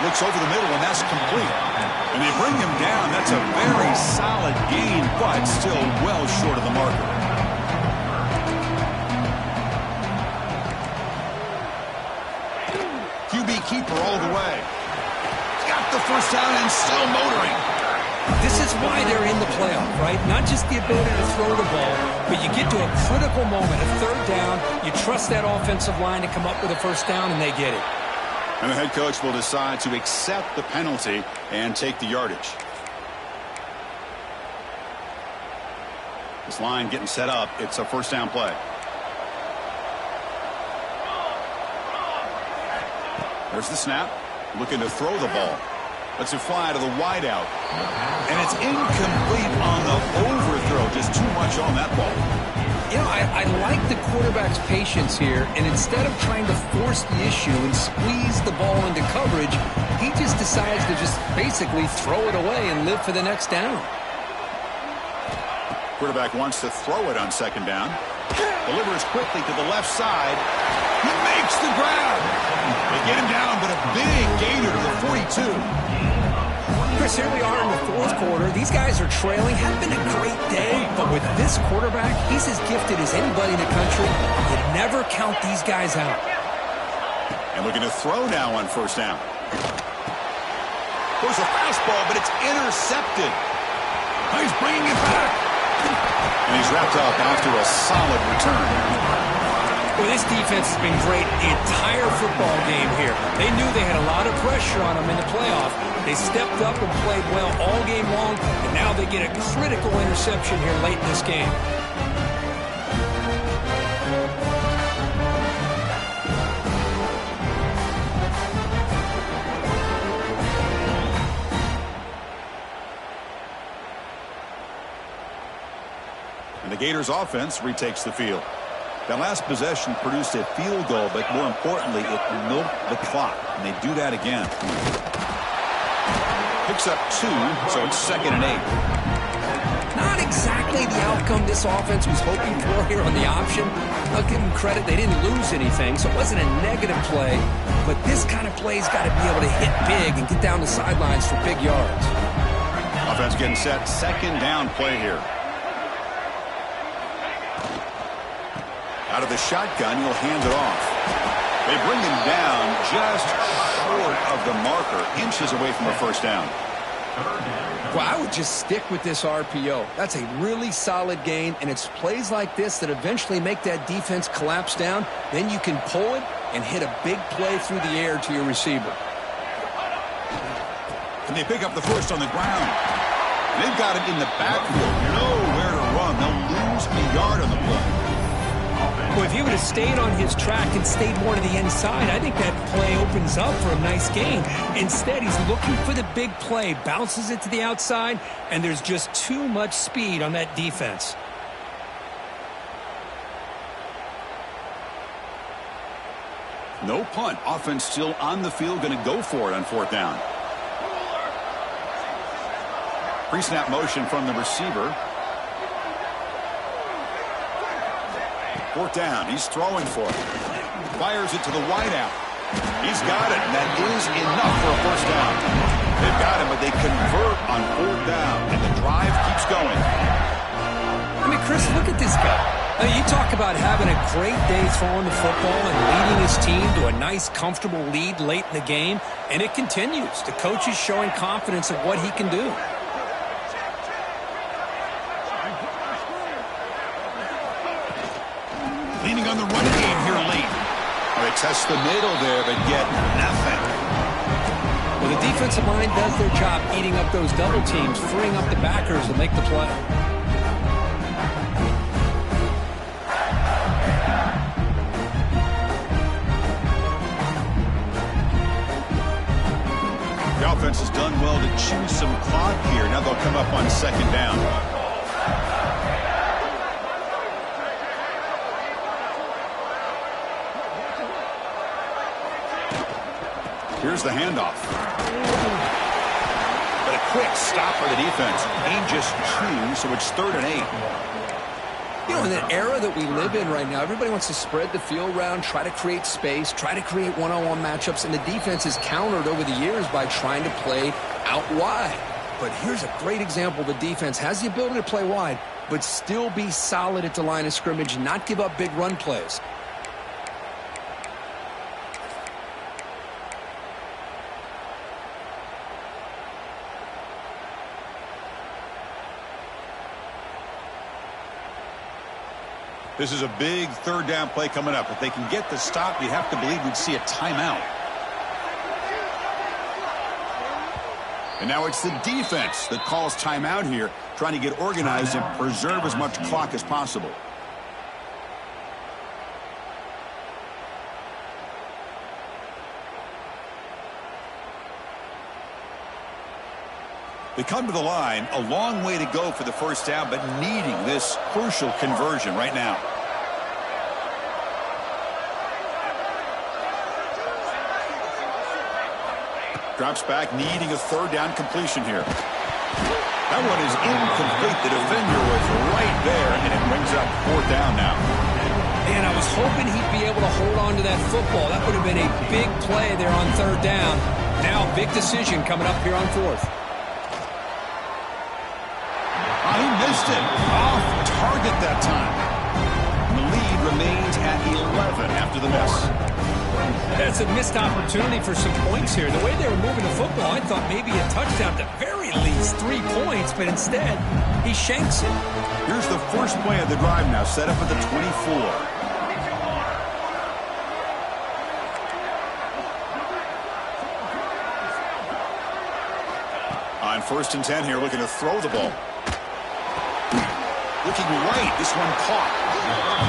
Looks over the middle, and that's complete. And they bring him down. That's a very solid gain, but still well short of the marker. QB keeper all the way. Got the first down and still motoring. This is why they're in the playoff, right? Not just the ability to throw the ball, but you get to a critical moment, a 3rd down. You trust that offensive line to come up with a first down, and they get it. And the head coach will decide to accept the penalty and take the yardage. This line getting set up. It's a first down play. There's the snap. Looking to throw the ball. Lets it fly to the wideout. And it's incomplete on the overthrow. Just too much on that ball. I like the quarterback's patience here, and instead of trying to force the issue and squeeze the ball into coverage, he just decides to just basically throw it away and live for the next down. Quarterback wants to throw it on second down. Delivers quickly to the left side. He makes the grab. They get him down, but a big gainer to the 42. Chris, here we are in the fourth quarter. These guys are trailing. Having a great day, but with this quarterback, he's as gifted as anybody in the country. You never count these guys out. And looking to throw now on first down. There's a fastball, but it's intercepted. He's bringing it back. And he's wrapped up after a solid return. Well, this defense has been great the entire football game here. They knew they had a lot of pressure on them in the playoff. They stepped up and played well all game long, and now they get a critical interception here late in this game. And the Gators offense retakes the field. That last possession produced a field goal, but more importantly, it milked the clock. And they do that again. Picks up 2, so it's 2nd and 8. Not exactly the outcome this offense was hoping for here on the option. I'll give them credit. They didn't lose anything, so it wasn't a negative play. But this kind of play's got to be able to hit big and get down the sidelines for big yards. Offense getting set. Second down play here. Out of the shotgun, he'll hand it off. They bring him down just short of the marker, inches away from a first down. Well, I would just stick with this RPO. That's a really solid gain, and it's plays like this that eventually make that defense collapse down. Then you can pull it and hit a big play through the air to your receiver. And they pick up the first on the ground. They've got it in the backfield. Nowhere to run. They'll lose a yard on the play. Well, if he would have stayed on his track and stayed more to the inside, I think that play opens up for a nice gain. Instead, he's looking for the big play, bounces it to the outside, and there's just too much speed on that defense. No punt. Offense still on the field, going to go for it on fourth down. Pre-snap motion from the receiver. Fourth down. He's throwing for it. Fires it to the wideout. He's got it, and that is enough for a first down. They've got him, but they convert on fourth down, and the drive keeps going. I mean, Chris, look at this guy. I mean, you talk about having a great day throwing the football and leading his team to a nice, comfortable lead late in the game, and it continues. The coach is showing confidence of what he can do. Leaning on the running game here late. They test the middle there, but get nothing. Well, the defensive line does their job eating up those double teams, freeing up the backers to make the play. The offense has done well to chew some clock here. Now they'll come up on second down. Here's the handoff. But a quick stop for the defense. Gain just 2, so it's 3rd and 8. You know, in that era that we live in right now, everybody wants to spread the field around, try to create space, try to create one-on-one matchups, and the defense is countered over the years by trying to play out wide. But here's a great example. The defense has the ability to play wide, but still be solid at the line of scrimmage, not give up big run plays. This is a big third down play coming up. If they can get the stop, you have to believe we'd see a timeout. And now it's the defense that calls timeout here, trying to get organized and preserve as much clock as possible. They come to the line, a long way to go for the first down, but needing this crucial conversion right now. Drops back, needing a third down completion here. That one is incomplete. The defender was right there, and it brings up fourth down now. And I was hoping he'd be able to hold on to that football. That would have been a big play there on third down. Now, big decision coming up here on fourth. He missed it. Off target that time. The lead remains at 11 after the miss. That's a missed opportunity for some points here. The way they were moving the football, I thought maybe a touchdown, at the very least 3 points, but instead, he shanks it. Here's the first play of the drive now, set up at the 24. On 1st and 10 here, looking to throw the ball. Looking right, this one caught.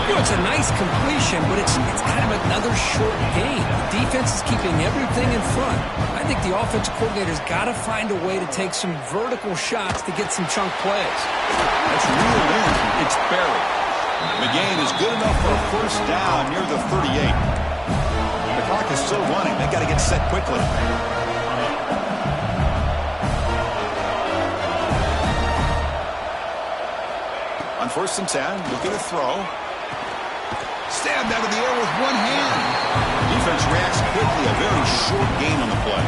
You know, it's a nice completion, but it's kind of another short game. The defense is keeping everything in front. I think the offensive coordinator's got to find a way to take some vertical shots to get some chunk plays. That's real in. It's buried. The gain is good enough for a first down near the 38. The clock is still running. They got to get set quickly. On 1st and 10, looking to throw. Stabbed out of the air with one hand. Defense reacts quickly. A very short gain on the play.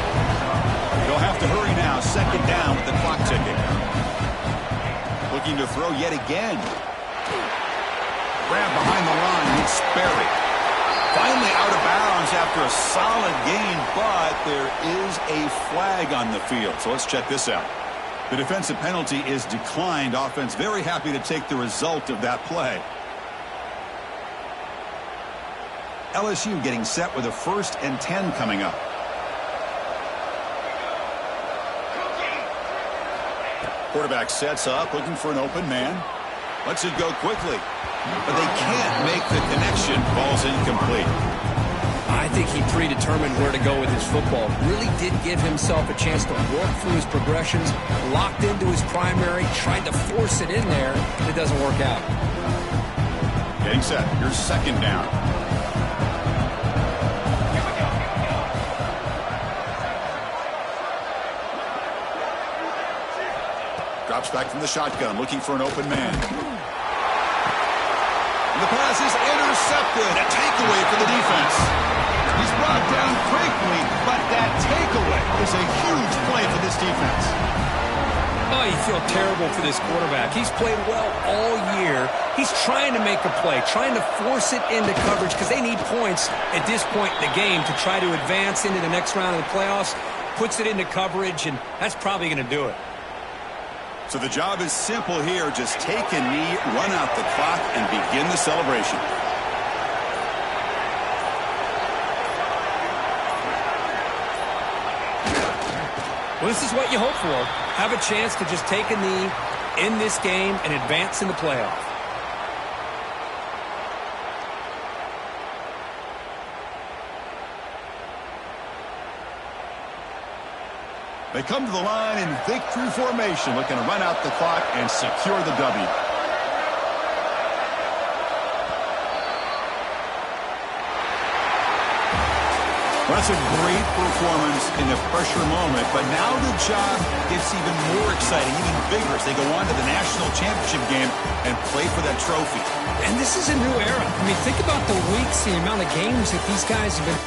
They'll have to hurry now. 2nd down with the clock ticking. Looking to throw yet again. Grab behind the line. It's buried. Finally out of bounds after a solid gain, but there is a flag on the field. So let's check this out. The defensive penalty is declined. Offense very happy to take the result of that play. LSU getting set with a 1st and 10 coming up. Quarterback sets up, looking for an open man. Lets it go quickly. But they can't make the connection. Ball's incomplete. I think he predetermined where to go with his football. Really did give himself a chance to work through his progressions, locked into his primary, tried to force it in there, and it doesn't work out. Getting set. Here's 2nd down. Drops back from the shotgun, looking for an open man. And the pass is intercepted. A takeaway for the defense. He's brought down quickly, but that takeaway is a huge play for this defense. Oh, you feel terrible for this quarterback. He's played well all year. He's trying to make a play, trying to force it into coverage because they need points at this point in the game to try to advance into the next round of the playoffs. Puts it into coverage, and that's probably going to do it. So the job is simple here. Just take a knee, run out the clock, and begin the celebration. Well, this is what you hope for. Have a chance to just take a knee in this game and advance in the playoff. They come to the line in victory formation, looking to run out the clock and secure the W. Well, that's a great performance in the pressure moment, but now the job gets even more exciting, even bigger as they go on to the national championship game and play for that trophy. And this is a new era. I mean, think about the weeks, the amount of games that these guys have been